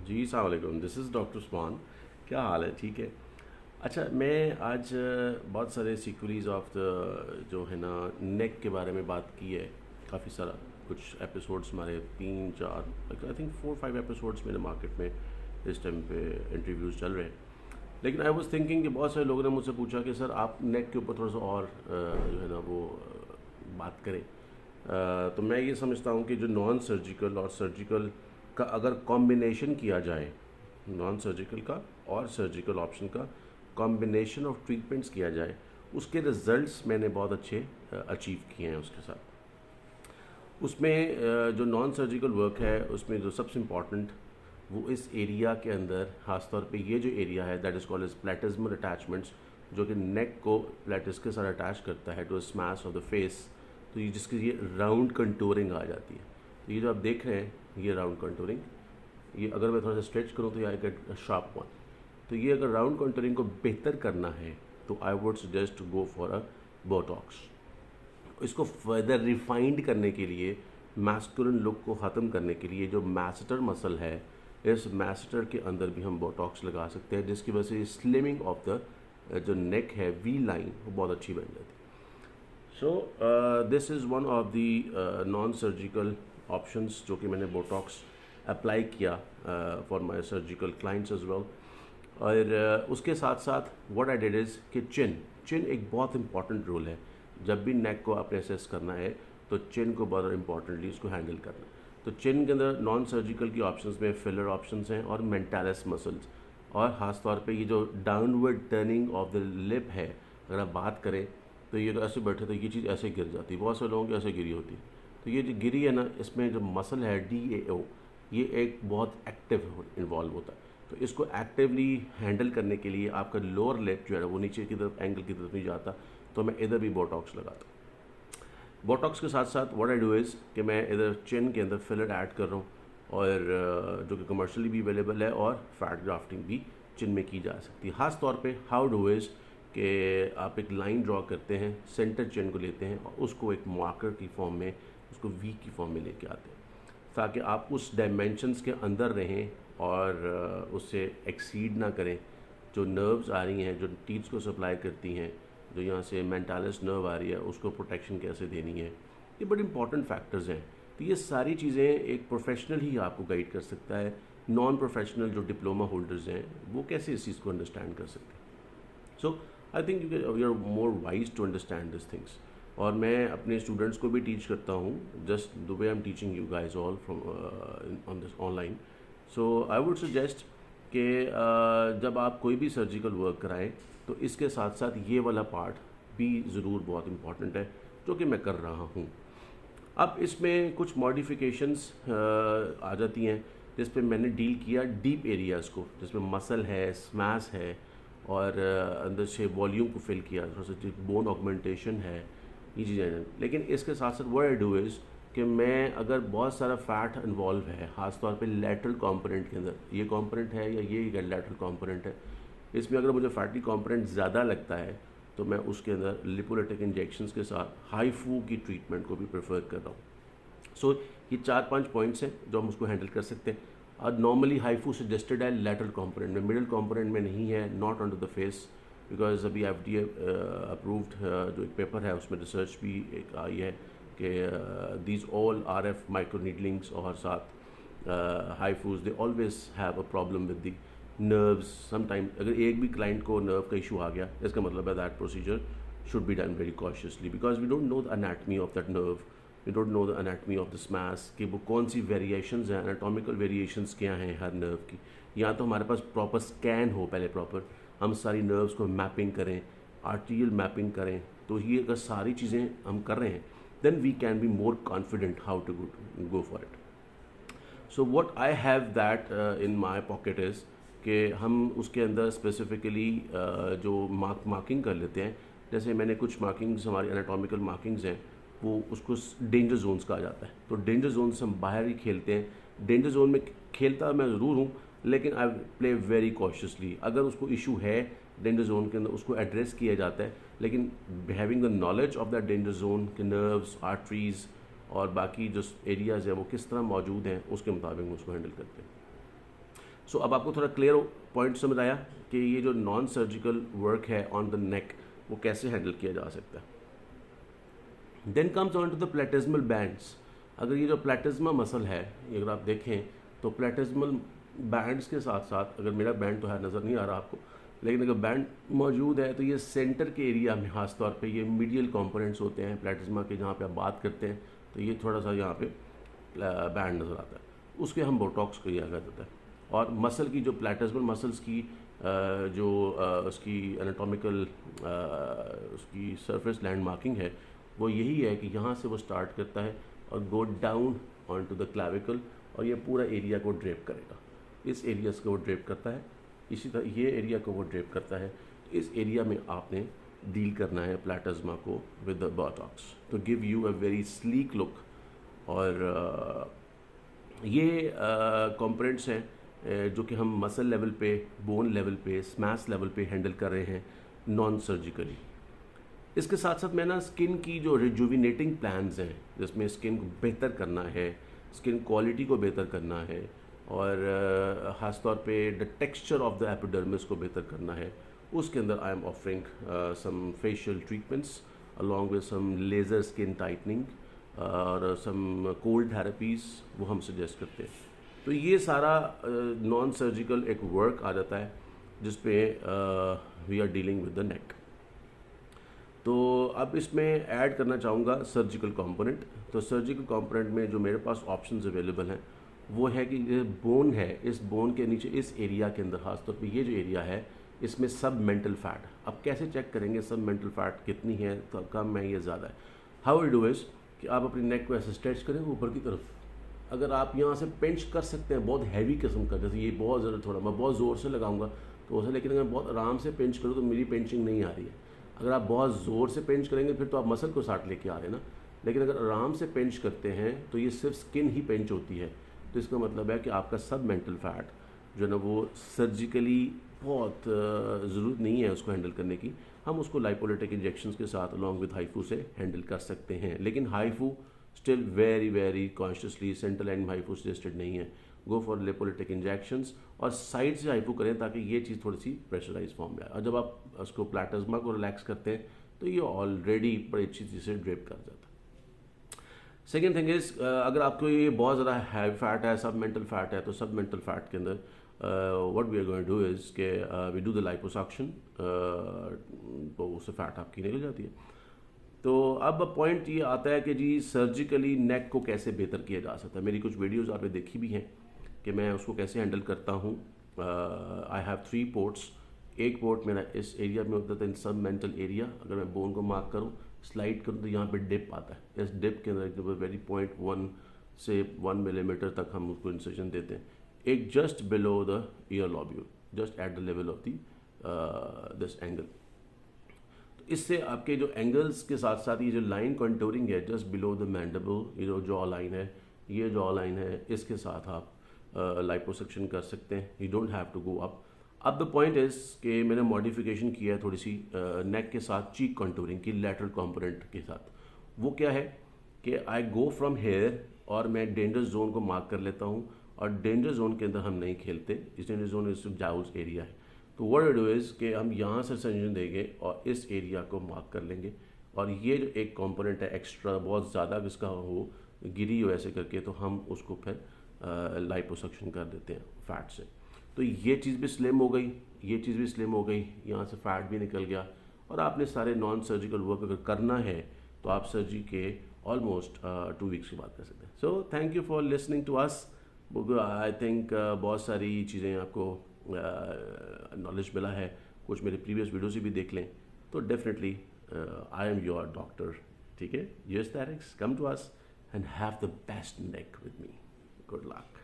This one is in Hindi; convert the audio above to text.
जी अस्सलाम वालेकुम, दिस इज़ डॉक्टर उस्मान। क्या हाल है? ठीक है। अच्छा, मैं आज बहुत सारे सीक्वलीज ऑफ द जो है ना नेक के बारे में बात की है। काफ़ी सारा कुछ एपिसोड्स हमारे 3-4 आई थिंक 4-5 एपिसोड्स मेरे मार्केट में इस टाइम पे इंटरव्यूज़ चल रहे हैं। लेकिन आई वाज थिंकिंग कि बहुत सारे लोगों ने मुझसे पूछा कि सर आप नेक के ऊपर थोड़ा सा और जो है ना वो बात करें। तो मैं ये समझता हूँ कि जो नॉन सर्जिकल और सर्जिकल का अगर कॉम्बिनेशन किया जाए, नॉन सर्जिकल का और सर्जिकल ऑप्शन का कॉम्बिनेशन ऑफ ट्रीटमेंट्स किया जाए, उसके रिजल्ट्स मैंने बहुत अच्छे अचीव किए हैं उसके साथ। उसमें जो नॉन सर्जिकल वर्क है उसमें जो सबसे इम्पॉर्टेंट वो इस एरिया के अंदर खास तौर पे ये जो एरिया है that is called as platysmal attachments, जो कि नेक को प्लेटिस के साथ अटैच करता है to SMAS of the face. तो ये जिसकी ये राउंड कंटूरिंग आ जाती है। तो ये जो आप देख रहे हैं ये राउंड कंटूरिंग, ये अगर मैं थोड़ा सा स्ट्रेच करूँ तो ये आई गेट शार्प वन। तो ये अगर राउंड कंटूरिंग को बेहतर करना है तो I would suggest to go for a Botox. इसको फर्दर रिफाइंड करने के लिए, मैस्कुलिन लुक को ख़त्म करने के लिए जो मैसेटर मसल है, इस मैसेटर के अंदर भी हम बोटॉक्स लगा सकते हैं, जिसकी वजह से स्लिमिंग ऑफ द जो नेक है वी लाइन वो बहुत अच्छी बन जाती है। So this is one of the non surgical options जो कि मैंने बोटॉक्स अप्लाई किया for my surgical clients as well. और उसके साथ साथ व्हाट आई डिड इज़ कि चिन चिन एक बहुत इंपॉर्टेंट रोल है। जब भी नेक को आपने असेस करना है तो चिन को बहुत इंपॉर्टेंटली इसको हैंडल करना है। तो चिन के अंदर नॉन सर्जिकल की ऑप्शंस में फिलर ऑप्शंस हैं और मेंटालिस मसल्स, और ख़ास तौर पे ये जो downward turning of the lip है, अगर आप बात करें तो ये ऐसे बैठे तो ये चीज़ ऐसे गिर जाती है, बहुत से लोगों की ऐसे गिरी होती है। तो ये जो गिरी है ना, इसमें जो मसल है DAO, ये एक बहुत एक्टिव इन्वॉल्व होता है। तो इसको एक्टिवली हैंडल करने के लिए आपका लोअर लिप जो है वो नीचे की तरफ एंगल की तरफ नहीं जाता, तो मैं इधर भी बोटॉक्स लगाता हूँ। बोटॉक्स के साथ साथ व्हाट आई डू इज़ कि मैं इधर चिन के अंदर फिलर ऐड कर रहा हूँ, और जो कि कमर्शियली भी अवेलेबल है, और फैट ग्राफ्टिंग भी चिन में की जा सकती है। ख़ास तौर पे हाउ डू इज़ कि आप एक लाइन ड्रॉ करते हैं, सेंटर चिन को लेते हैं और उसको एक मार्कर की फॉर्म में, उसको वी की फॉर्म में लेके आते हैं, ताकि आप उस डायमेंशंस के अंदर रहें और उससे एक्सीड ना करें। जो नर्व्स आ रही हैं, जो टीथ्स को सप्लाई करती हैं, जो यहाँ से मेंटालिस नर्व आ रही है, उसको प्रोटेक्शन कैसे देनी है, ये बड़े इंपॉर्टेंट फैक्टर्स हैं। तो ये सारी चीज़ें एक प्रोफेशनल ही आपको गाइड कर सकता है। नॉन प्रोफेशनल जो डिप्लोमा होल्डर्स हैं वो कैसे इस चीज़ को अंडरस्टैंड कर सकते हैं। So I think you are more wise to understand this things. और मैं अपने स्टूडेंट्स को भी टीच करता हूँ, just the way I am teaching you guys all from on this online. So I would suggest कि जब आप कोई भी सर्जिकल वर्क कराएं तो इसके साथ साथ ये वाला पार्ट भी ज़रूर बहुत इम्पॉर्टेंट है, जो कि मैं कर रहा हूँ। अब इसमें कुछ मॉडिफिकेशंस आ जाती हैं जिस पे मैंने डील किया डीप एरियाज़ को, जिसमें मसल है, स्मैश है, और अंदर से वॉल्यूम को फिल किया, थोड़ा सा बोन ऑगमेंटेशन है, ये चीज़ें हैं। लेकिन इसके साथ साथ व्हाट आई डू इज़ कि मैं अगर बहुत सारा फैट इन्वॉल्व है, ख़ास तौर पे लैटरल कंपोनेंट के अंदर, ये कंपोनेंट है या ये लैटरल कंपोनेंट है, इसमें अगर मुझे फैटी कंपोनेंट ज़्यादा लगता है तो मैं उसके अंदर लिपोलिटिक इंजेक्शंस के साथ हाईफू की ट्रीटमेंट को भी प्रेफर कर रहा हूँ। सो ये 4-5 पॉइंट्स हैं जो हम उसको हैंडल कर सकते हैं। और नॉर्मली हाईफू सजेस्टेड है लैटरल कंपोनेंट में, मिडिल कंपोनेंट में नहीं है, not under the face, because अभी FDA अप्रूव्ड जो एक पेपर है उसमें रिसर्च भी एक आई है कि these all RF micro needlings और साथ हाईफूज they always have a problem with the nerves. Sometimes अगर एक भी क्लाइंट को नर्व का इशू आ गया, इसका मतलब है that procedure should be done very cautiously, because we don't know the anatomy of that nerve, we don't know the anatomy of the SMAS कि वो कौन सी वेरिएशंस हैं, एनाटॉमिकल वेरिएशंस क्या हैं हर नर्व की। या तो हमारे पास प्रॉपर स्कैन हो, पहले प्रॉपर हम सारी नर्व्स को मैपिंग करें, आर्टीरियल मैपिंग करें, तो ये अगर सारी चीज़ें हम कर रहे हैं then we can be more confident how to go for it. So what I have that in my pocket is कि हम उसके अंदर स्पेसिफिकली जो मार्किंग कर लेते हैं। जैसे मैंने कुछ मार्किंग्स, हमारी एनाटॉमिकल मार्किंग्स हैं, वो उसको डेंजर जोन्स कहा जाता है। तो डेंजर जोन से हम बाहर ही खेलते हैं। डेंजर जोन में खेलता मैं ज़रूर हूँ, लेकिन आई प्ले वेरी कॉशियसली। अगर उसको इशू है डेंजर जोन के अंदर, उसको एड्रेस किया जाता है, लेकिन having the knowledge of that danger zone के नर्व्स, आर्टरीज और बाकी जो एरियाज़ हैं वो किस तरह मौजूद हैं, उसके मुताबिक उसको हैंडल करते हैं। सो अब आपको थोड़ा क्लियर पॉइंट समझ आया कि ये जो नॉन सर्जिकल वर्क है ऑन द नेक वो कैसे हैंडल किया जा सकता है। Then comes on to the platysmal bands. अगर ये जो प्लेटिज्मा मसल है, अगर आप देखें तो प्लेटिज्मल बैंड्स के साथ साथ, अगर मेरा बैंड तो है नज़र नहीं आ रहा आपको, लेकिन अगर बैंड मौजूद है तो ये सेंटर के एरिया में खास तौर पे ये मीडियल कंपोनेंट्स होते हैं प्लेटिज्मा के, जहाँ पे आप बात करते हैं तो ये थोड़ा सा यहाँ पे बैंड नज़र आता है, उसके हम बोटॉक्स किया जाता है। और मसल की जो प्लेटिज्मल मसल्स की जो उसकी एनाटॉमिकल उसकी सरफेस लैंड मार्किंग है वो यही है कि यहाँ से वो स्टार्ट करता है और go down on to the clavicle, और ये पूरा एरिया को ड्रेप करेगा। इस एरियाज को वो ड्रेप करता है, इसी तरह ये एरिया को वो ड्रेप करता है। इस एरिया में आपने डील करना है प्लेटिज्मा को विद द बोटॉक्स तो give you a very sleek look. और ये कंपोनेंट्स हैं जो कि हम मसल लेवल पे, बोन लेवल पे, स्मैश लेवल पे हैंडल कर रहे हैं नॉन सर्जिकली। इसके साथ साथ मैं ना स्किन की जो रिजुविनेटिंग प्लान्स हैं, जिसमें स्किन को बेहतर करना है, स्किन क्वालिटी को बेहतर करना है, और ख़ास तौर पे the texture of the epidermis को बेहतर करना है, उसके अंदर I am offering some facial treatments along with some laser skin tightening और सम कोल्ड थेरेपीज़ वो हम सजेस्ट करते हैं। तो ये सारा नॉन सर्जिकल एक वर्क आ जाता है जिस पे we are dealing with the neck. तो अब इसमें ऐड करना चाहूँगा सर्जिकल कंपोनेंट। तो सर्जिकल कंपोनेंट में जो मेरे पास ऑप्शंस अवेलेबल हैं वो है कि ये बोन है, इस बोन के नीचे इस एरिया के अंदर खासतौर पे ये जो एरिया है इसमें सब मेंटल फैट। अब कैसे चेक करेंगे सब मेंटल फैट कितनी है, तो कम है या ज़्यादा है? हाउ विल डू इज़ कि आप अपनी नेक को ऐसे स्ट्रेच करें ऊपर की तरफ। अगर आप यहाँ से पिंच कर सकते हैं बहुत हैवी किस्म का, जैसे ये बहुत ज़्यादा, थोड़ा मैं बहुत ज़ोर से लगाऊंगा तो उसे, लेकिन अगर बहुत आराम से पिंच करूँ तो मेरी पिंचिंग नहीं आ रही है। अगर आप बहुत ज़ोर से पिंच करेंगे फिर तो आप मसल को साथ लेके आ रहे हैं ना, लेकिन अगर आराम से पिंच करते हैं तो ये सिर्फ स्किन ही पिंच होती है। तो इसका मतलब है कि आपका सब मेंटल फैट जो है ना वो सर्जिकली बहुत ज़रूरत नहीं है उसको हैंडल करने की, हम उसको लाइपोलिटिक इंजेक्शंस के साथ अलॉन्ग विद हाइफू से हैंडल कर सकते हैं। लेकिन HIFU still very consciously central and HIFU suggested नहीं है। गो फॉर लिपोलिटिक इंजेक्शंस और साइड से हाइफू करें ताकि ये चीज़ थोड़ी सी प्रेशराइज फॉर्म में आए। और जब आप उसको प्लेटिज्मा को रिलैक्स करते हैं तो ये ऑलरेडी बड़ी अच्छी चीज़ से ड्रेप कर जाता है। सेकेंड थिंग इज़, अगर आपको ये बहुत ज़्यादा हैवी फैट है, सब मेंटल फैट है, तो सब मेंटल फैट के अंदर what we are going to do is के वी डू द लाइपोसक्शन, तो उससे फैट आपकी निकल जाती है। तो अब पॉइंट ये आता है कि जी सर्जिकली नेक को कैसे बेहतर किया जा सकता है। मेरी कुछ वीडियोस आपने देखी भी हैं कि मैं उसको कैसे हैंडल करता हूँ। I have 3 ports. एक पोर्ट मेरा इस एरिया में होता था, इन सब मेंटल एरिया। अगर मैं बोन को मार्क करूँ, स्लाइड करूँ तो यहाँ पे डिप आता है। इस डिप के अंदर वेरी 0.1 से 1 मिलीमीटर तक हम उसको इंसेशन देते हैं। एक just below the year lobule, just at the level of the this angle. इससे आपके जो एंगल्स के साथ साथ ये जो लाइन कंटूरिंग है जस्ट बिलो द मैंडिबल, ये जो जॉ लाइन है, ये जॉ लाइन है, इसके साथ आप लाइपोसक्शन कर सकते हैं। You don't have to go up. अब द पॉइंट इज़ कि मैंने मॉडिफिकेशन किया है थोड़ी सी नेक के साथ चीक कंटूरिंग की, लेटरल कंपोनेंट के साथ। वो क्या है कि आई गो फ्रॉम हेयर और मैं डेंजर जोन को मार्क कर लेता हूँ, और डेंजर जोन के अंदर हम नहीं खेलते। इस डेंजर जोन इस जाउल्स एरिया है। तो व्हाट डू इज़ कि हम यहाँ से संयोजन देंगे और इस एरिया को मार्क कर लेंगे, और ये जो एक कंपोनेंट है एक्स्ट्रा बहुत ज़्यादा जिसका हो गिरी हो ऐसे करके, तो हम उसको फिर लाइपोसक्शन कर देते हैं फैट से। तो ये चीज़ भी स्लिम हो गई, ये चीज़ भी स्लिम हो गई, यहाँ से फैट भी निकल गया। और आपने सारे नॉन सर्जिकल वर्क अगर करना है तो आप सर्जरी के ऑलमोस्ट 2 वीक्स की बात कर सकते हैं। So thank you for listening to us. I think बहुत सारी चीज़ें आपको नॉलेज मिला है। कुछ मेरे प्रीवियस वीडियो से भी देख लें तो definitely I am your doctor. ठीक है, US directs, come to us and have the best neck with me. Good luck.